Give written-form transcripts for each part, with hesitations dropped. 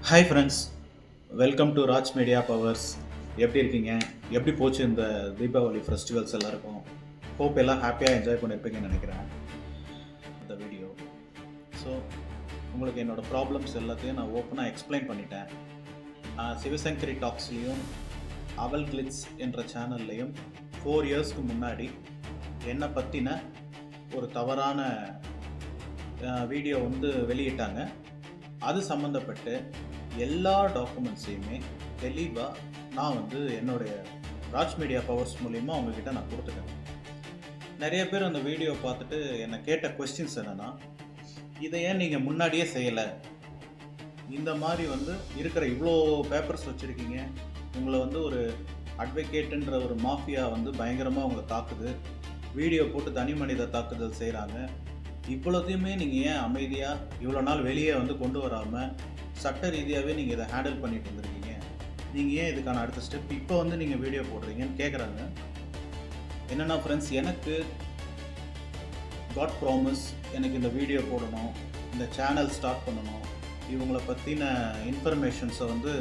Hi friends, welcome to Raj media powers. எப்படி இருக்கீங்க? எப்படி போச்சு இந்த தீபாவளி ஃபெஸ்டிவல்ஸ் எல்லாருக்கும்? ஹோப் எல்லாம் ஹாப்பியாக என்ஜாய் பண்ணியிருப்பீங்கன்னு நினைக்கிறேன் இந்த வீடியோ. ஸோ உங்களுக்கு என்னோடய ப்ராப்ளம்ஸ் எல்லாத்தையும் நான் ஓப்பனாக எக்ஸ்பிளைன் பண்ணிட்டேன். சிவசங்கரி டாக்ஸ்லேயும் அவல் கிளிட்ஸ் என்ற சேனல்லையும் 4 இயர்ஸ்க்கு முன்னாடி என்னை பற்றின ஒரு தவறான வீடியோ வெளியிட்டாங்க. அது சம்மந்தப்பட்டு எல்லா டாக்குமெண்ட்ஸையுமே தெளிவாக நான் என்னுடைய ராஜ் மீடியா பவர்ஸ் மூலிமா அவங்கக்கிட்ட நான் கொடுத்துட்டேன். நிறைய பேர் அந்த வீடியோ பார்த்துட்டு என்னை கேட்ட கொஸ்டின்ஸ் என்னென்னா, இதை ஏன் நீங்கள் முன்னாடியே செய்யலை? இந்த மாதிரி இருக்கிற இவ்வளோ பேப்பர்ஸ் வச்சுருக்கீங்க, உங்களை ஒரு அட்வொகேட்டுன்ற ஒரு மாஃபியா பயங்கரமாக உங்களை தாக்குது, வீடியோ போட்டு தனி மனித தாக்குதல் செய்கிறாங்க, இவ்வளோத்தையுமே நீங்கள் ஏன் அமைதியாக இவ்வளோ நாள் வெளியே கொண்டு வராமல் சட்ட ரீதியாகவே நீங்கள் இதை ஹேண்டில் பண்ணிட்டு இருந்திருக்கீங்க, நீங்கள் ஏன் இதுக்கான அடுத்த ஸ்டெப் இப்போ நீங்கள் வீடியோ போடுறீங்கன்னு கேட்குறாங்க. என்னென்னா ஃப்ரெண்ட்ஸ், எனக்கு காட் ப்ராமிஸ், எனக்கு இந்த வீடியோ போடணும், இந்த சேனல் ஸ்டார்ட் பண்ணணும், இவங்களை பற்றின இன்ஃபர்மேஷன்ஸை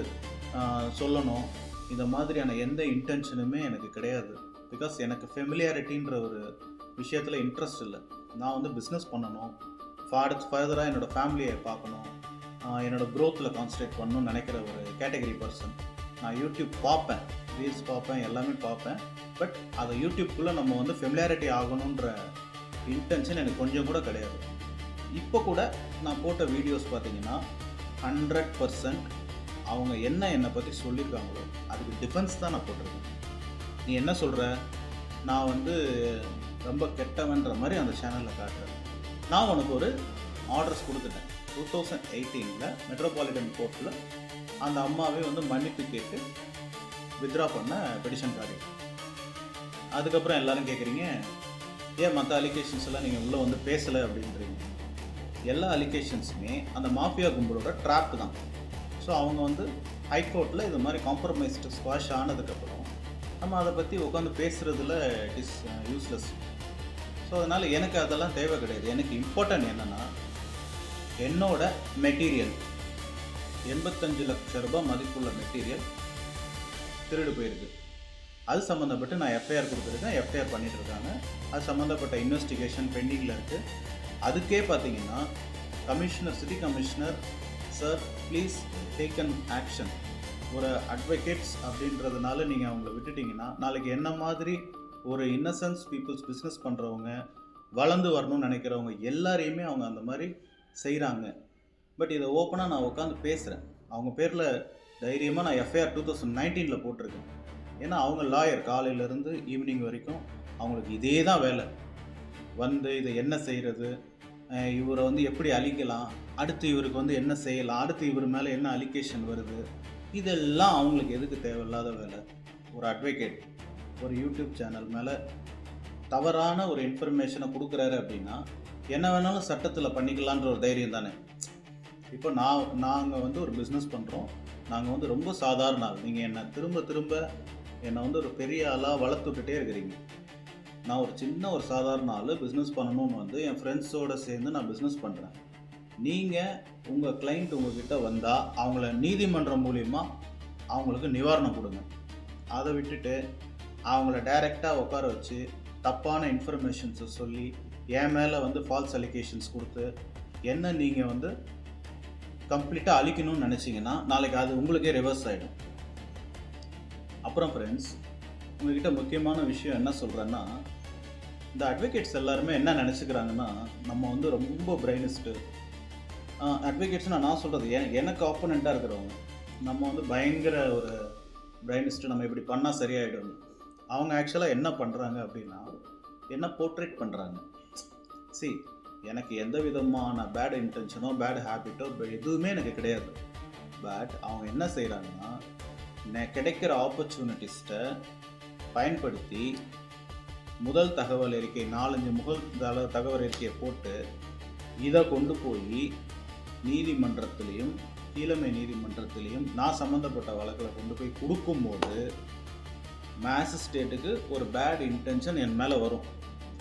சொல்லணும், இந்த மாதிரியான எந்த இன்டென்ஷனுமே எனக்கு கிடையாது. பிகாஸ் எனக்கு ஃபெமிலியாரிட்டின்ற ஒரு விஷயத்தில் இன்ட்ரெஸ்ட் இல்லை. நான் பிஸ்னஸ் பண்ணணும், ஃபர்தராக என்னோடய ஃபேமிலியை பார்க்கணும், என்னோடய க்ரோத்தில் கான்சன்ட்ரேட் பண்ணணும்னு நினைக்கிற ஒரு கேட்டகரி பர்சன். நான் யூடியூப் பார்ப்பேன், ரீல்ஸ் பார்ப்பேன், எல்லாமே பார்ப்பேன். பட் அதை யூடியூப்குள்ளே நம்ம ஃபெமிலியாரிட்டி ஆகணுன்ற இன்டென்ஷன் எனக்கு கொஞ்சம் கூட கிடையாது. இப்போ கூட நான் போட்ட வீடியோஸ் பார்த்தீங்கன்னா 100% அவங்க என்னை பற்றி சொல்லியிருக்காங்களோ அதுக்கு டிஃபென்ஸ் தான் நான் போட்டிருக்கேன். நீ என்ன சொல்கிற, நான் ரொம்ப கெட்டவன்ற மாதிரி அந்த சேனலில் காட்டுறேன். நான் உனக்கு ஒரு ஆர்டர்ஸ் கொடுத்துட்டேன். 2018 மெட்ரோபாலிட்டன் கோர்ட்டில் அந்த அம்மாவே மன்னிப்பு கேட்டு வித்ரா பண்ண பெடிஷன் கார்டு. அதுக்கப்புறம் எல்லோரும் கேட்குறீங்க, ஏன் மற்ற அலிகேஷன்ஸ் எல்லாம் நீங்கள் உள்ளே பேசலை அப்படின்றீங்க. எல்லா அலிகேஷன்ஸுமே அந்த மாஃபியா கும்பலோட ட்ராப் தான். ஸோ அவங்க ஹைகோர்ட்டில் இது மாதிரி காம்ப்ரமைஸ்டு ஸ்குவாஷ் ஆனதுக்கப்புறம் நம்ம அதை பற்றி உட்காந்து பேசுகிறதுல இட் இஸ் யூஸ்லெஸ். ஸோ அதனால் எனக்கு அதெல்லாம் தேவை கிடையாது. எனக்கு இம்பார்ட்டன்ட் என்னென்னா, என்னோட மெட்டீரியல் 85 லட்சம் ரூபாய் மதிப்புள்ள மெட்டீரியல் திருடு போயிருக்கு. அது சம்மந்தப்பட்டு நான் எஃப்ஐஆர் கொடுத்துருக்கேன், எஃப்ஐஆர் பண்ணிகிட்ருக்காங்க. அது சம்மந்தப்பட்ட இன்வெஸ்டிகேஷன் பெண்டிங்கில் இருக்குது. அதுக்கே பார்த்தீங்கன்னா commissioner, city commissioner sir, please take an action. ஒரு அட்வொகேட்ஸ் அப்படின்றதுனால நீங்கள் அவங்கள விட்டுட்டிங்கன்னா நாளைக்கு என்ன மாதிரி ஒரு இன்னசென்ஸ் பீப்புள்ஸ் பிஸ்னஸ் பண்ணுறவங்க, வளர்ந்து வரணும்னு நினைக்கிறவங்க எல்லாரையுமே அவங்க அந்த மாதிரி செய்கிறாங்க. பட் இதை ஓப்பனாக நான் உட்காந்து பேசுகிறேன். அவங்க பேரில் தைரியமாக நான் எஃப்ஐஆர் 2019 போட்டிருக்கேன். ஏன்னா அவங்க லாயர், காலையிலேருந்து ஈவினிங் வரைக்கும் அவங்களுக்கு இதே தான் வேலை. இதை என்ன செய்கிறது, இவரை எப்படி அழிக்கலாம், அடுத்து இவருக்கு என்ன செய்யலாம், அடுத்து இவர் மேலே என்ன அலிகேஷன் வருது, இதெல்லாம் அவங்களுக்கு எதுக்கு தேவையில்லாத வேலை. ஒரு அட்வொகேட் ஒரு யூடியூப் சேனல் மேலே தவறான ஒரு இன்ஃபர்மேஷனை கொடுக்குறாரு அப்படின்னா என்ன வேணாலும் சட்டத்தில் பண்ணிக்கலான்ற ஒரு தைரியம் தானே. இப்போ நாங்கள் ஒரு பிஸ்னஸ் பண்ணுறோம், நாங்கள் ரொம்ப சாதாரண ஆள். நீங்கள் என்னை திரும்ப என்னை ஒரு பெரிய ஆளாக வளர்த்து விட்டுட்டே இருக்கிறீங்க. நான் ஒரு சின்ன ஒரு சாதாரண ஆள், பிஸ்னஸ் பண்ணணும்னு என் ஃப்ரெண்ட்ஸோடு சேர்ந்து நான் பிஸ்னஸ் பண்ணுறேன். நீங்கள் உங்கள் கிளைண்ட் உங்கள்கிட்ட வந்தால் அவங்கள நீதிமன்றம் மூலிமா அவங்களுக்கு நிவாரணம் கொடுங்க. அதை விட்டுட்டு அவங்கள டைரெக்டாக உட்கார வச்சு தப்பான இன்ஃபர்மேஷன்ஸை சொல்லி என் மேலே ஃபால்ஸ் அலிகேஷன்ஸ் கொடுத்து என்ன நீங்கள் கம்ப்ளீட்டாக அழிக்கணும்னு நினச்சிங்கன்னா நாளைக்கு அது உங்களுக்கே ரிவர்ஸ் ஆகிடும். அப்புறம் ஃப்ரெண்ட்ஸ், உங்கள்கிட்ட முக்கியமான விஷயம் என்ன சொல்கிறேன்னா, இந்த அட்வொகேட்ஸ் எல்லாருமே என்ன நினச்சிக்கிறாங்கன்னா, நம்ம ரொம்ப பிரைனிஸ்ட்டு அட்வொகேட்ஸ்னால் நான் சொல்கிறது எனக்கு ஆப்போனண்ட்டாக இருக்கிறவங்க, நம்ம பயங்கர ஒரு பிரைனிஸ்ட்டு, நம்ம இப்படி பண்ணால் சரியாயிடும். அவங்க ஆக்சுவலாக என்ன பண்ணுறாங்க அப்படின்னா, என்ன போர்ட்ரேட் பண்ணுறாங்க. எனக்கு எந்த விதமான பேட் இன்டென்ஷனோ பேட் ஹேபிட்டோ எதுவுமே எனக்கு கிடையாது. பட் அவங்க என்ன செய்கிறாங்கன்னா, கிடைக்கிற ஆப்பர்ச்சுனிட்டிஸ்ட்டை பயன்படுத்தி முதல் தகவல் அறிக்கை 4-5 தகவல் அறிக்கையை போட்டு இதை கொண்டு போய் நீதிமன்றத்திலையும் கீழமை நீதிமன்றத்திலையும் நான் சம்மந்தப்பட்ட வழக்கில் கொண்டு போய் கொடுக்கும்போது மேஜிஸ்ட்ரேட்டுக்கு ஒரு பேட் இன்டென்ஷன் என் மேலே வரும்.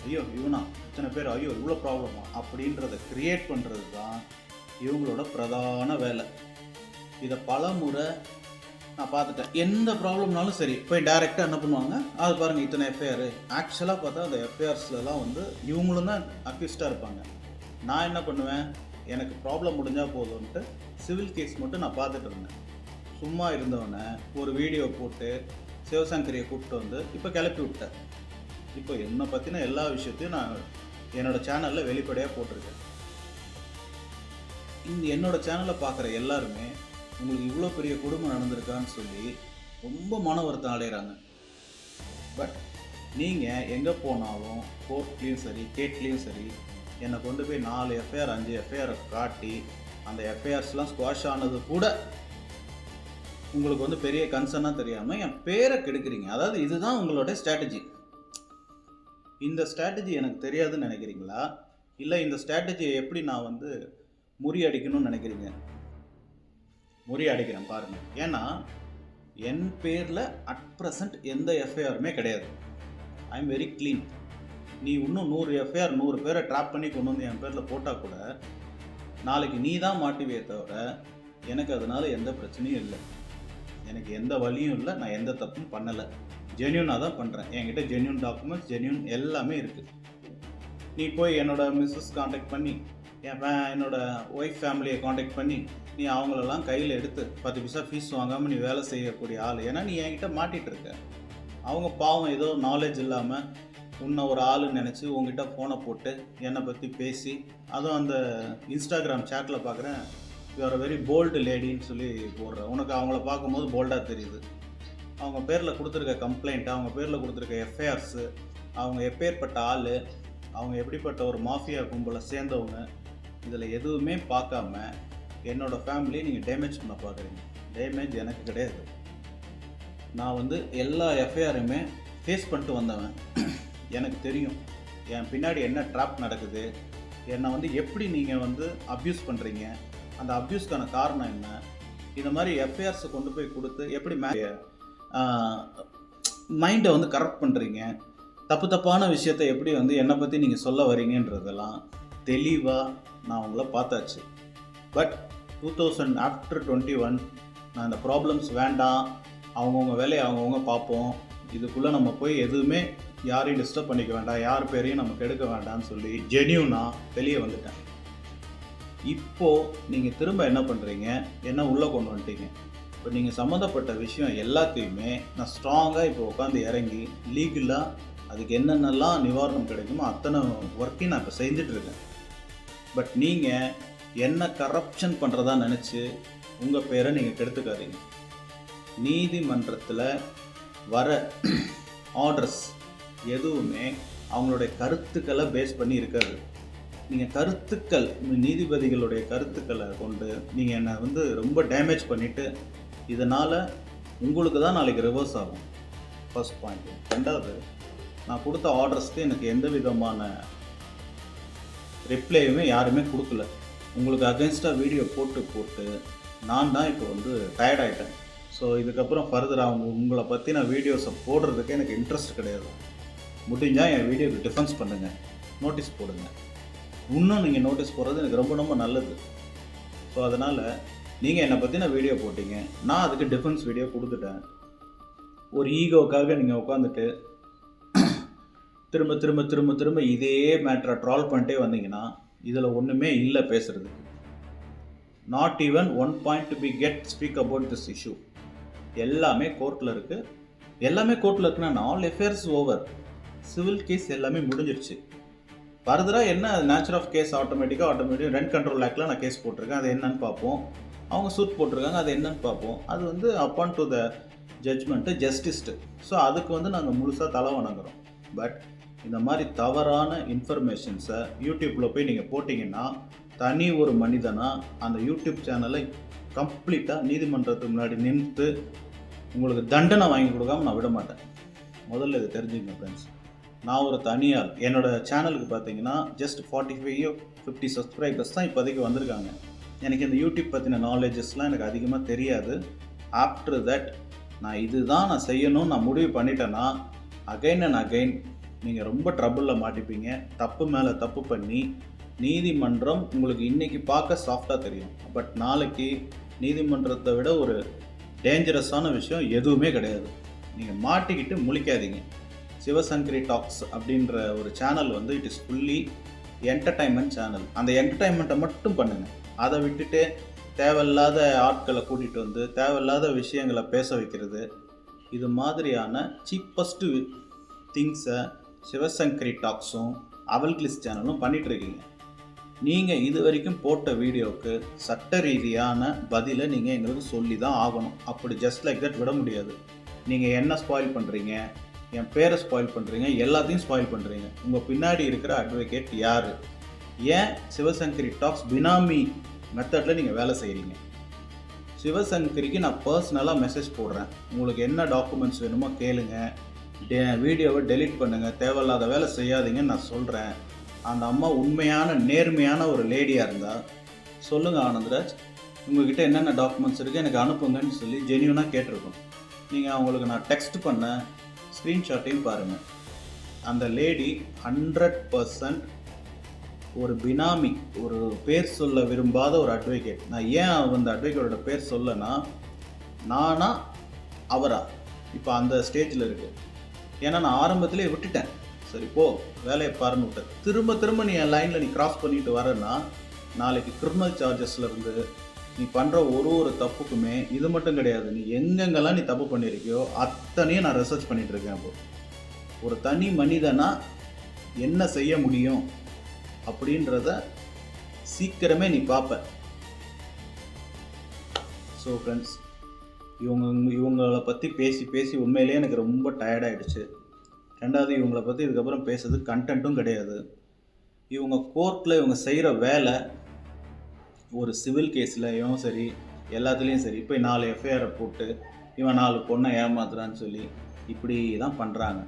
ஐயோ இவனா இத்தனை பேர், ஐயோ இவ்வளோ ப்ராப்ளமா அப்படின்றத க்ரியேட் பண்ணுறது தான் இவங்களோட பிரதான வேலை. இதை பல முறை நான் பார்த்துட்டேன். எந்த ப்ராப்ளம்னாலும் சரி போய் டைரெக்டாக என்ன பண்ணுவாங்க, அது பாருங்கள் இத்தனை எஃப்ஐஆர். ஆக்சுவலாக பார்த்தா அந்த எஃப்ஐஆர்ஸ்லாம் வந்து இவங்களும் தான் அக்யூஸ்டாக இருப்பாங்க. நான் என்ன பண்ணுவேன், எனக்கு ப்ராப்ளம் முடிஞ்சால் போதும்ன்ட்டு சிவில் கேஸ் மட்டும் நான் பார்த்துட்டு இருந்தேன். சும்மா இருந்தவனை ஒரு வீடியோ போட்டு சிவசங்கரியை கூப்பிட்டு வந்து இப்போ கிளப்பி விட்டேன். இப்போ என்னை பற்றின எல்லா விஷயத்தையும் நான் என்னோடய சேனலில் வெளிப்படையாக போட்டிருக்கேன். என்னோடய சேனலை பார்க்குற எல்லாருமே உங்களுக்கு இவ்வளோ பெரிய குடும்பம் நடந்திருக்கான்னு சொல்லி ரொம்ப மன வருத்தம் அடைகிறாங்க. பட் நீங்கள் எங்கே போனாலும் கோர்ட்லேயும் சரி கேட்லேயும் சரி என்னை கொண்டு போய் 4 எஃப்ஐஆர் 5 எஃப்ஐஆரை காட்டி அந்த எஃப்ஐஆர்ஸ்லாம் ஸ்குவாஷ் ஆனது கூட உங்களுக்கு வந்து பெரிய கன்சர்னாக தெரியாமல் என் பேரை கெடுக்கிறீங்க. அதாவது இதுதான் உங்களோட ஸ்ட்ராட்டஜி. இந்த ஸ்ட்ராட்டஜி எனக்கு தெரியாதுன்னு நினைக்கிறீங்களா, இல்லை இந்த ஸ்ட்ராட்டஜியை எப்படி நான் வந்து முறியடிக்கணும்னு நினைக்கிறீங்க? முறியடிக்கிறேன் பாருங்கள். ஏன்னா என் பேரில் அட் ப்ரெசண்ட் எந்த எஃப்ஐஆருமே கிடையாது. I am very clean. நீ இன்னும் 100 எஃப்ஐஆர் 100 பேரை ட்ராப் பண்ணி கொண்டு வந்து என் பேரில் போட்டால் கூட நாளைக்கு நீ தான் மாட்டுவே தவிர எனக்கு அதனால் எந்த பிரச்சனையும் இல்லை. எனக்கு எந்த வழியும் இல்லை, நான் எந்த தப்பும் பண்ணலை. ஜென்யூனாக தான் பண்ணுறேன். என்கிட்ட ஜென்யூன் டாக்குமெண்ட்ஸ் ஜென்யூன் எல்லாமே இருக்குது. நீ போய் என்னோடய மிஸ்ஸஸ் காண்டாக்ட் பண்ணி என்னோடய ஒய்ஃப் ஃபேமிலியை காண்டாக்ட் பண்ணி நீ அவங்களெல்லாம் கையில் எடுத்து 10 பைசா ஃபீஸ் வாங்காமல் நீ வேலை செய்யக்கூடிய ஆள். ஏன்னா நீ என்கிட்ட மாட்டிகிட்டு இருக்க. அவங்க பாவம் ஏதோ நாலேஜ் இல்லாமல் உன்னை ஒரு ஆளுன்னு நினச்சி உங்ககிட்ட ஃபோனை போட்டு என்னை பற்றி பேசி, அதுவும் அந்த இன்ஸ்டாகிராம் சேட்டில் பார்க்குறேன் யூஆர் வெரி போல்டு லேடின்னு சொல்லி போடுறேன். உனக்கு அவங்கள பார்க்கும்போது போல்டாக தெரியுது. அவங்க பேரில் கொடுத்துருக்க கம்ப்ளைண்ட், அவங்க பேரில் கொடுத்துருக்க எஃப்ஐஆர்ஸு, அவங்க எப்பேற்பட்ட ஆள், அவங்க எப்படிப்பட்ட ஒரு மாஃபியா கும்பலை சேர்ந்தவங்க, இதில் எதுவுமே பார்க்காம என்னோடய ஃபேமிலியை நீங்கள் டேமேஜ் பண்ண பார்க்குறீங்க. டேமேஜ் எனக்கு கிடையாது. நான் வந்து எல்லா எஃப்ஐஆருமே ஃபேஸ் பண்ணிட்டு வந்தவன். எனக்கு தெரியும் என் பின்னாடி என்ன ட்ராப் நடக்குது, என்னை வந்து எப்படி நீங்கள் வந்து அப்யூஸ் பண்ணுறீங்க, அந்த அப்யூஸ்க்கான காரணம் என்ன, இந்த மாதிரி எஃப்ஐஆர்ஸை கொண்டு போய் கொடுத்து எப்படி மைண்டை வந்து கரெக்ட் பண்ணுறீங்க, தப்பான விஷயத்தை எப்படி வந்து என்னை பற்றி நீங்கள் சொல்ல வரீங்கன்றதெல்லாம் தெளிவாக நான் உங்களை பார்த்தாச்சு. பட் 2000 ஆஃப்டர் 21 நான் இந்த ப்ராப்ளம்ஸ் வேண்டாம், அவங்கவுங்க வேலையை அவங்கவுங்க பார்ப்போம், இதுக்குள்ளே நம்ம போய் எதுவுமே யாரையும் டிஸ்டர்ப் பண்ணிக்க வேண்டாம், யார் பேரையும் நம்ம கெடுக்க வேண்டாம்னு சொல்லி ஜென்யூனாக வெளியே வந்துட்டேன். இப்போது நீங்கள் திரும்ப என்ன பண்ணுறீங்க, என்ன உள்ளே கொண்டு வந்துட்டீங்க. இப்போ நீங்கள் சம்மந்தப்பட்ட விஷயம் எல்லாத்தையுமே நான் ஸ்ட்ராங்காக இப்போ உட்காந்து இறங்கி லீகலாக அதுக்கு என்னென்னலாம் நிவாரணம் கிடைக்குமோ அத்தனை ஒர்க்கையும் நான் இப்போ செஞ்சிட்ருக்கேன். பட் நீங்கள் என்ன கரப்ஷன் பண்ணுறதா நினச்சி உங்கள் பேரை நீங்கள் கெடுத்துக்காதீங்க. நீதிமன்றத்தில் வர ஆர்டர்ஸ் எதுவுமே அவங்களுடைய கருத்துக்களை பேஸ் பண்ணி இருக்காது. நீங்கள் கருத்துக்கள், நீதிபதிகளுடைய கருத்துக்களை கொண்டு நீங்கள் என்னை வந்து ரொம்ப டேமேஜ் பண்ணிவிட்டு இதனால் உங்களுக்கு தான் நாளைக்கு ரிவர்ஸ் ஆகும். First point. ரெண்டாவது, நான் கொடுத்த ஆர்டர்ஸ்க்கு எனக்கு எந்த விதமான ரிப்ளையுமே யாருமே கொடுக்கல. உங்களுக்கு அகென்ஸ்டாக வீடியோ போட்டு நான் தான் இப்போ வந்து டயர்டாயிட்டேன். ஸோ இதுக்கப்புறம் ஃபர்தராக உங்களை பற்றின வீடியோஸை போடுறதுக்கு எனக்கு இன்ட்ரெஸ்ட் கிடையாது. முடிஞ்சால் என் வீடியோக்கு டிஃபென்ஸ் பண்ணுங்கள், நோட்டீஸ் போடுங்க. இன்னும் நீங்கள் நோட்டீஸ் போடுறது எனக்கு ரொம்ப ரொம்ப நல்லது. ஸோ அதனால் நீங்கள் என்னை பற்றின வீடியோ போட்டிங்க, நான் அதுக்கு டிஃபென்ஸ் வீடியோ கொடுத்துட்டேன். ஒரு ஈகோக்காக நீங்கள் உட்காந்துட்டு திரும்ப திரும்ப திரும்ப திரும்ப இதே மேட்டரை ட்ரால் பண்ணிட்டே வந்தீங்கன்னா இதில் ஒன்றுமே இல்லை பேசுகிறதுக்கு. Not even one point to be get speak about this issue. எல்லாமே கோர்ட்டில் இருக்குது. எல்லாமே கோர்ட்டில் இருக்குன்னா all FIRs over, civil case எல்லாமே முடிஞ்சிருச்சு. ஃபர்தராக என்ன நேச்சர் ஆஃப் கேஸ் ஆட்டோமேட்டிக்காக ரெண்ட் கண்ட்ரோல் ஆக்டில் நான் கேஸ் போட்டிருக்கேன், அது என்னன்னு பார்ப்போம். அவங்க சூட் போட்டிருக்காங்க, அது என்னன்னு பார்ப்போம். அது வந்து அப்பான் டு த ஜட்ஜ்மெண்ட்டு ஜஸ்டிஸ்ட்டு. ஸோ அதுக்கு வந்து நாங்கள் முழுசாக தலை வணங்குறோம். பட் இந்த மாதிரி தவறான இன்ஃபர்மேஷன்ஸை யூடியூப்பில் போய் நீங்கள் போட்டிங்கன்னா தனி ஒரு மனிதனாக அந்த யூடியூப் சேனலை கம்ப்ளீட்டாக நீதிமன்றத்துக்கு முன்னாடி நின்று உங்களுக்கு தண்டனை வாங்கி கொடுக்காம நான் விட மாட்டேன். முதல்ல இது தெரிஞ்சுக்கங்க ஃப்ரெண்ட்ஸ். நான் ஒரு தனியால், என்னோடய சேனலுக்கு பார்த்தீங்கன்னா ஜஸ்ட் 45-50 சப்ஸ்கிரைபர்ஸ் தான் இப்போதைக்கு வந்திருக்காங்க. எனக்கு இந்த யூடியூப் பற்றின நாலேஜஸ்லாம் எனக்கு அதிகமாக தெரியாது. ஆஃப்டர் தட் நான் இதுதான் நான் செய்யணும்னு நான் முடிவு பண்ணிட்டேன்னா அகைன் அண்ட் அகைன் நீங்கள் ரொம்ப ட்ரபுளில் மாட்டிப்பீங்க. தப்பு மேலே தப்பு பண்ணி நீதிமன்றம் உங்களுக்கு இன்றைக்கி பார்க்க சாஃப்டாக தெரியும், பட் நாளைக்கு நீதிமன்றத்தை விட ஒரு டேஞ்சரஸான விஷயம் எதுவுமே கிடையாது. நீங்கள் மாட்டிக்கிட்டு முழிக்காதீங்க. சிவசங்கரி டாக்ஸ் அப்படின்ற ஒரு சேனல் வந்து it is fully entertainment channel. அந்த என்டர்டைன்மெண்ட்டை மட்டும் பண்ணுங்கள். அதை விட்டுட்டு தேவையில்லாத ஆட்களை கூட்டிகிட்டு வந்து தேவையில்லாத விஷயங்களை பேச வைக்கிறது, இது மாதிரியான சீப்பஸ்ட்டு திங்ஸை சிவசங்கரி டாக்ஸும் அவல்கிளிஸ் சேனலும் பண்ணிகிட்ருக்கீங்க. நீங்கள் இது வரைக்கும் போட்ட வீடியோவுக்கு சட்ட ரீதியான பதிலை நீங்கள் எங்களுக்கு சொல்லி தான் ஆகணும். அப்படி ஜஸ்ட் லைக் தட் விட முடியாது. நீங்கள் என்ன ஸ்பாயில் பண்ணுறீங்க, என் பேரை ஸ்பாயில் பண்ணுறீங்க, எல்லாத்தையும் ஸ்பாயில் பண்ணுறீங்க. உங்கள் பின்னாடி இருக்கிற அட்வொகேட் யார்? ஏன் சிவசங்கரி டாக்ஸ் பினாமி மெத்தடில் நீங்கள் வேலை செய்கிறீங்க? சிவசங்கரிக்கு நான் பர்சனலாக மெசேஜ் போடுறேன். உங்களுக்கு என்ன டாக்குமெண்ட்ஸ் வேணுமோ கேளுங்க, வீடியோவை டெலீட் பண்ணுங்கள், தேவையில்லாத வேலை செய்யாதீங்கன்னு நான் சொல்கிறேன். அந்த அம்மா உண்மையான நேர்மையான ஒரு லேடியாக இருந்தால் சொல்லுங்கள் ஆனந்தராஜ், உங்கள்கிட்ட என்னென்ன டாக்குமெண்ட்ஸ் இருக்குது எனக்கு அனுப்புங்கன்னு சொல்லி ஜென்யூனாக கேட்டிருக்கோம். நீங்கள் அவங்களுக்கு நான் டெக்ஸ்ட் பண்ண ஸ்க்ரீன்ஷாட்டையும் பாருங்கள். அந்த லேடி 100% ஒரு பினாமி, ஒரு பேர் சொல்ல விரும்பாத ஒரு அட்வொகேட். நான் ஏன் அந்த அட்வொகேட்டோட பேர் சொல்லனா, நானா அவரா இப்போ அந்த ஸ்டேஜில் இருக்குது. ஏன்னா நான் ஆரம்பத்திலே விட்டுட்டேன், சரி போ வேலையை பாருன்னு விட்டேன். திரும்ப திரும்ப நீ என் லைனில் நீ கிராஸ் பண்ணிட்டு வரேன்னா நாளைக்கு கிரிமினல் சார்ஜஸ்லேருந்து நீ பண்ணுற ஒரு தப்புக்குமே, இது மட்டும் கிடையாது, நீ எங்கெங்கெல்லாம் நீ தப்பு பண்ணியிருக்கியோ அத்தனையும் நான் ரிசர்ச் பண்ணிகிட்டு இருக்கேன். அப்போ ஒரு தனி மனிதனாக என்ன செய்ய முடியும் அப்படின்றத சீக்கிரமே நீ பார்ப்ப. ஸோ ஃப்ரெண்ட்ஸ், இவங்களை பற்றி பேசி பேசி உண்மையிலேயே எனக்கு ரொம்ப டயர்டாகிடுச்சு. ரெண்டாவது, இவங்களை பற்றி இதுக்கப்புறம் பேசுறது கண்டென்ட்டும் கிடையாது. இவங்க கோர்ட்டில் இவங்க செய்கிற வேலை ஒரு சிவில் கேஸ்லையும் சரி எல்லாத்துலேயும் சரி, இப்போ 4 எஃப்ஐஆரை போட்டு இவன் 4 பொண்ணை ஏமாத்துறான்னு சொல்லி இப்படி தான் பண்ணுறாங்க.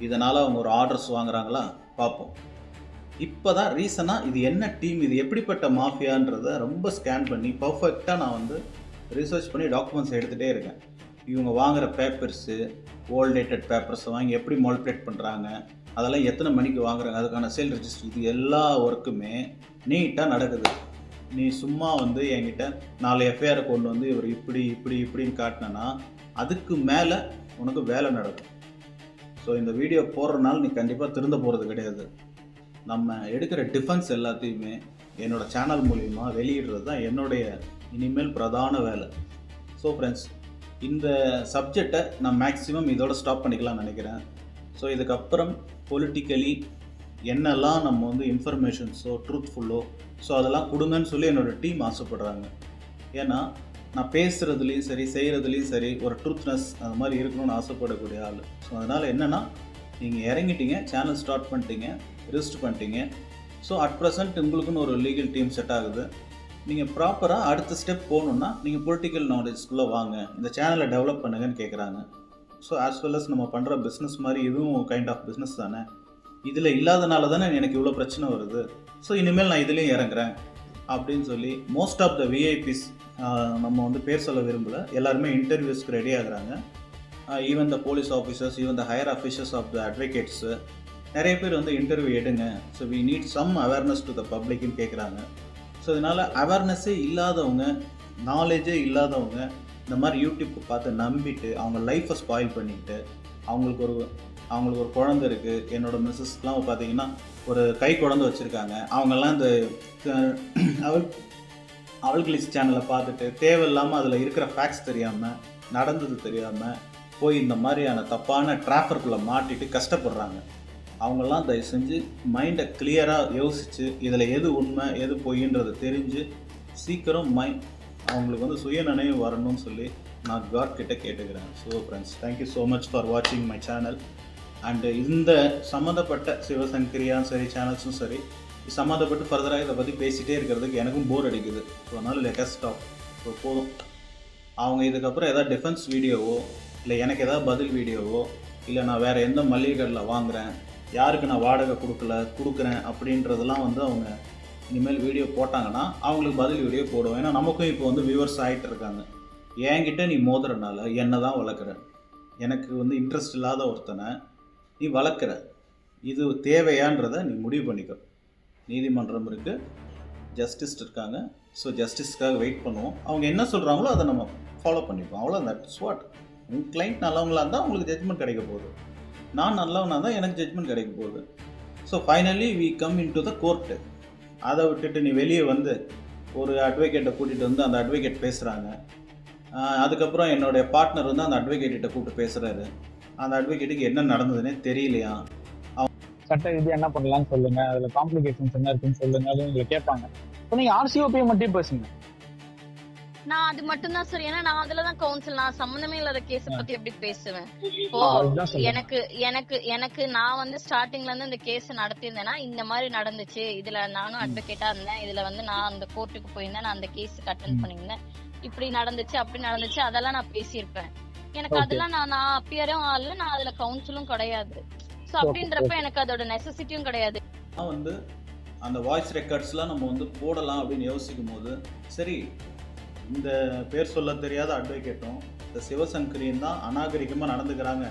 இதனால் அவங்க ஒரு ஆர்டர்ஸ் வாங்குறாங்களா பார்ப்போம். இப்போ தான் ரீசனாக இது என்ன டீம், இது எப்படிப்பட்ட மாஃபியான்றதை ரொம்ப ஸ்கேன் பண்ணி பர்ஃபெக்டாக நான் வந்து ரிசர்ச் பண்ணி டாக்குமெண்ட்ஸ் எடுத்துகிட்டே இருக்கேன். இவங்க வாங்குகிற பேப்பர்ஸு, ஓல்ட் டேட்டட் பேப்பர்ஸை வாங்கி எப்படி மால்புலேட் பண்ணுறாங்க, அதெல்லாம் எத்தனை மணிக்கு வாங்குறாங்க, அதுக்கான சேல் ரெஜிஸ்டர், இது எல்லா ஒர்க்குமே நீட்டாக நடக்குது. நீ சும்மா வந்து என்கிட்ட 4 எஃப்ஐஆரை கொண்டு வந்து இவர் இப்படின்னு காட்டினா அதுக்கு மேலே உனக்கு வேலை நடக்கும். ஸோ இந்த வீடியோ போடுறதுனால நீ கண்டிப்பாக திருந்த போகிறது கிடையாது. நம்ம எடுக்கிற டிஃபென்ஸ் எல்லாத்தையுமே என்னோடய சேனல் மூலிமா வெளியிடுறது தான் என்னுடைய இனிமேல் பிரதான வேலை. ஸோ ஃப்ரெண்ட்ஸ், இந்த சப்ஜெக்டை நான் மேக்ஸிமம் இதோட ஸ்டாப் பண்ணிக்கலாம்னு நினைக்கிறேன். ஸோ இதுக்கப்புறம் பொலிட்டிக்கலி என்னெல்லாம் நம்ம வந்து இன்ஃபர்மேஷன்ஸோ ட்ரூத்ஃபுல்லோ ஸோ அதெல்லாம் கொடுங்கன்னு சொல்லி என்னோடய டீம் ஆசைப்படுறாங்க. ஏன்னா நான் பேசுகிறதுலேயும் சரி செய்கிறதுலேயும் சரி ஒரு ட்ரூத்னஸ் அது மாதிரி இருக்கணும்னு ஆசைப்படக்கூடிய ஆள். ஸோ அதனால் என்னென்னா, நீங்கள் இறங்கிட்டீங்க, சேனல் ஸ்டார்ட் பண்ணிட்டீங்க, ரிஜிஸ்டர் பண்ணிட்டீங்க. ஸோ அட் ப்ரெசென்ட் உங்களுக்குன்னு ஒரு லீகல் டீம் செட் ஆகுது. நீங்கள் ப்ராப்பராக அடுத்த ஸ்டெப் போகணுன்னா நீங்கள் பொலிட்டிக்கல் நாலேஜ்குள்ளே வாங்க, இந்த சேனலை டெவலப் பண்ணுங்கன்னு கேட்குறாங்க. ஸோ ஆஸ் வெல் அஸ் நம்ம பண்ணுற பிஸ்னஸ் மாதிரி இதுவும் கைண்ட் ஆஃப் பிஸ்னஸ் தானே. இதில் இல்லாதனால தானே எனக்கு இவ்வளோ பிரச்சனை வருது. ஸோ இனிமேல் நான் இதுலேயும் இறங்குறேன் அப்படின்னு சொல்லி மோஸ்ட் ஆஃப் த விஐபிஸ், நம்ம வந்து பேர் சொல்ல விரும்பலை, எல்லாருமே இன்டர்வியூஸ்க்கு ரெடி ஆகுறாங்க. Even the police officers, even the higher officials of the advocates நிறைய பேர் வந்து இன்டர்வியூ எடுங்க, so we need some awareness to the பப்ளிக்னு கேட்குறாங்க. ஸோ இதனால் அவேர்னஸே இல்லாதவங்க, நாலேஜே இல்லாதவங்க இந்த மாதிரி யூடியூப் பார்த்து நம்பிட்டு அவங்க லைஃப்பை ஸ்பாயில் பண்ணிக்கிட்டு, அவங்களுக்கு ஒரு குழந்தை இருக்குது. என்னோடய மிஸ்ஸஸ்லாம் பார்த்தீங்கன்னா ஒரு கை குழந்தை வச்சுருக்காங்க. அவங்கெல்லாம் இந்த அவல்கிளிஸ் சேனலை பார்த்துட்டு தேவையில்லாமல் அதில் இருக்கிற ஃபேக்ட்ஸ் தெரியாமல், நடந்தது தெரியாமல் போய் இந்த மாதிரியான தப்பான ட்ராஃபருக்குள்ளே மாட்டிட்டு கஷ்டப்படுறாங்க. அவங்கெல்லாம் தயவு செஞ்சு மைண்டை கிளியராக யோசித்து இதில் எது உண்மை எது பொய்ன்றதை தெரிஞ்சு சீக்கிரம் அவங்களுக்கு வந்து சுயநினைவு வரணும்னு சொல்லி நான் காட் கிட்ட கேட்டுக்கிறேன். So friends, thank you so much for வாட்சிங் மை சேனல். அண்டு இந்த சம்மந்தப்பட்ட சிவசங்கரியாவும் சரி சேனல்ஸும் சரி சம்மந்தப்பட்டு ஃபர்தராக இதை பற்றி பேசிகிட்டே இருக்கிறதுக்கு எனக்கும் போர் அடிக்குது. ஸோ அதனால் லேட்டஸ்ட் ஸ்டாப். ஸோ போதும். அவங்க இதுக்கப்புறம் எதாவது டிஃபென்ஸ் வீடியோவோ இல்லை எனக்கு எதாவது பதில் வீடியோவோ இல்லை நான் வேறு எந்த மளிகை கடையில் வாங்குகிறேன், யாருக்கு நான் வாடகை கொடுக்குறேன் அப்படின்றதெல்லாம் வந்து அவங்க இனிமேல் வீடியோ போட்டாங்கன்னா அவங்களுக்கு பதில் வீடியோ போடுவோம். ஏன்னா நமக்கும் இப்போ வந்து வியூவர்ஸ் ஆகிட்டு இருக்காங்க. என்கிட்ட நீ மோதுறனால என்ன தான் வளர்க்குற, எனக்கு வந்து இன்ட்ரெஸ்ட் இல்லாத ஒருத்தனை நீ வளர்க்குற, இது தேவையான்றதை நீ முடிவு பண்ணிக்க. நீதிமன்றம் இருக்குது, ஜஸ்டிஸ் இருக்காங்க, ஸோ ஜஸ்டிஸ்க்காக வெயிட் பண்ணுவோம். அவங்க என்ன சொல்கிறாங்களோ அதை நம்ம ஃபாலோ பண்ணிப்போம். அவ்வளோ தட்ஸ் வாட். உங்கள் கிளைண்ட் நல்லவங்களாக இருந்தால் உங்களுக்கு ஜட்ஜ்மெண்ட் கிடைக்க போகுது. நான் நல்லவனாக இருந்தால் எனக்கு ஜட்ஜ்மெண்ட் கிடைக்க போகுது. So finally we come in to the court. அதை விட்டுட்டு நீ வெளியே வந்து ஒரு அட்வொகேட்டை கூட்டிகிட்டு வந்து அந்த அட்வொகேட் பேசுகிறாங்க. அதுக்கப்புறம் என்னுடைய பார்ட்னர் வந்து அந்த அட்வொகேட்டிட்ட கூப்பிட்டு பேசுகிறாரு. அந்த அட்வொகேட்டுக்கு என்ன நடந்ததுன்னே தெரியலையா. சட்ட ரீதியாக என்ன பண்ணலாம்னு சொல்லுங்க, அதுல காம்ப்ளிகேஷன்ஸ் என்ன இருக்குன்னு சொல்லுங்க, அது உங்களை கேட்பாங்க. இப்போ நீங்க ஆர்சிஓபியை மட்டும் பேசுங்க. நான் அது மட்டும் தான் சார். ஏன்னா நான் அதுலதான் கவுன்சில். நான் சம்பந்தமே இல்லாத கேஸ பத்தி எப்படி பேசுவேன்? இப்போ எனக்கு நான் வந்து ஸ்டார்டிங்ல இருந்து இந்த கேஸ் நடத்தியிருந்தேன்னா இந்த மாதிரி நடந்துச்சு, இதுல நானும் அட்வொகேட்டா இருந்தேன், இதுல வந்து நான் அந்த கோர்ட்டுக்கு போயிருந்தேன், நான் அந்த கேஸுக்கு அட்டென்ட் பண்ணியிருந்தேன், இப்படி நடந்துச்சு அப்படி நடந்துச்சு, அதெல்லாம் நான் பேசியிருப்பேன். எனக்கு அதெல்லாம் நான் அப்பியரும் ஆகல, நான் அதுல கவுன்சிலும் கிடையாது. சோ அப்படின்றப்ப எனக்கு அதோட நெசசிட்டியும் கிடையாது. நான் வந்து அந்த வாய்ஸ் ரெக்கார்ட்ஸ்லாம் நம்ம வந்து போடலாம் அப்படின்னு யோசிக்கும் போது, சரி இந்த பேர் சொல்ல தெரியாத அட்வொகேட்டும் இந்த சிவசங்கரியும் தான் அநாகரிகமாக நடந்துக்கிறாங்க,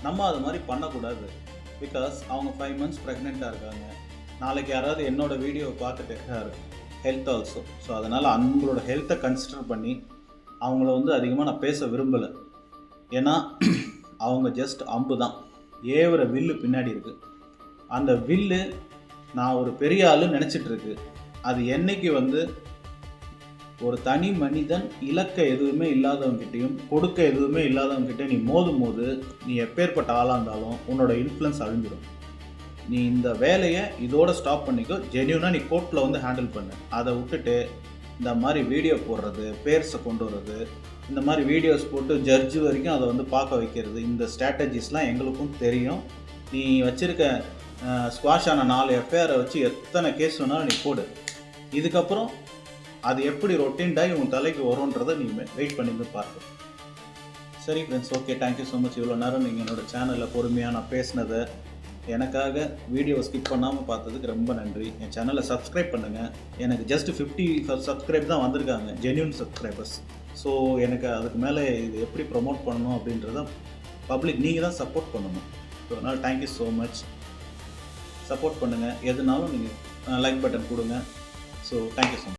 நம்ம அது மாதிரி பண்ணக்கூடாது. பிகாஸ் அவங்க 5 months ப்ரெக்னெண்ட்டாக இருக்காங்க. நாளைக்கு யாராவது என்னோடய வீடியோவை பார்த்துட்டு இருக்காரு, ஹெல்த் ஆல்சோ. ஸோ அதனால் அவங்களோட ஹெல்த்தை கன்சிடர் பண்ணி அவங்கள வந்து அதிகமாக நான் பேச விரும்பலை. ஏன்னா அவங்க ஜஸ்ட் அம்பு தான், ஏவுற வில்லு பின்னாடி இருக்குது. அந்த வில்லு நான் ஒரு பெரிய ஆளுன்னு நினச்சிட்ருக்கு. அது என்னைக்கு வந்து ஒரு தனி மனிதன் இலக்க எதுவுமே இல்லாதவங்கிட்டையும் கொடுக்க எதுவுமே இல்லாதவங்கிட்ட நீ மோதும் போது, நீ எப்பேற்பட்ட ஆளாக இருந்தாலும் உன்னோட இன்ஃப்ளூயன்ஸ் அழிஞ்சிடும். நீ இந்த வேலையை இதோட ஸ்டாப் பண்ணிக்கோ. ஜென்யூனாக நீ கோர்ட்டில் வந்து ஹேண்டில் பண்ணு. அதை விட்டுட்டு இந்த மாதிரி வீடியோ போடுறது, பேர்ஸை கொண்டு வர்றது, இந்த மாதிரி வீடியோஸ் போட்டு ஜட்ஜு வரைக்கும் அதை வந்து பார்க்க வைக்கிறது, இந்த ஸ்ட்ராட்டஜிஸ்லாம் எங்களுக்கும் தெரியும். நீ வச்சுருக்க ஸ்குவாஷ் ஆன 4 எஃப்ஐஆரை வச்சு எத்தனை கேஸ் வேணாலும் நீ போடு. இதுக்கப்புறம் அது எப்படி ரொட்டீன்டாகி உன் தலைக்கு வரும்ன்றதை நீ வெயிட் பண்ணி பார்க்க. சரி friends, okay, thank you so much. இவ்வளோ நேரம் நீங்கள் என்னோடய சேனலில் பொறுமையாக நான் பேசினதை, எனக்காக வீடியோவை ஸ்கிப் பண்ணாமல் பார்த்ததுக்கு ரொம்ப நன்றி. என் சேனலை சப்ஸ்கிரைப் பண்ணுங்கள். எனக்கு ஜஸ்ட் 50 சப்ஸ்கிரைப் தான் வந்திருக்காங்க, ஜென்யூன் சப்ஸ்கிரைபர்ஸ். ஸோ எனக்கு அதுக்கு மேலே இது எப்படி ப்ரொமோட் பண்ணணும் அப்படின்றத பப்ளிக் நீங்கள் தான் சப்போர்ட் பண்ணணும். ஸோ அதனால் தேங்க்யூ ஸோ மச். சப்போர்ட் பண்ணுங்கள். எதுனாலும் நீங்கள் லைக் பட்டன் கொடுங்க. So thank you so much.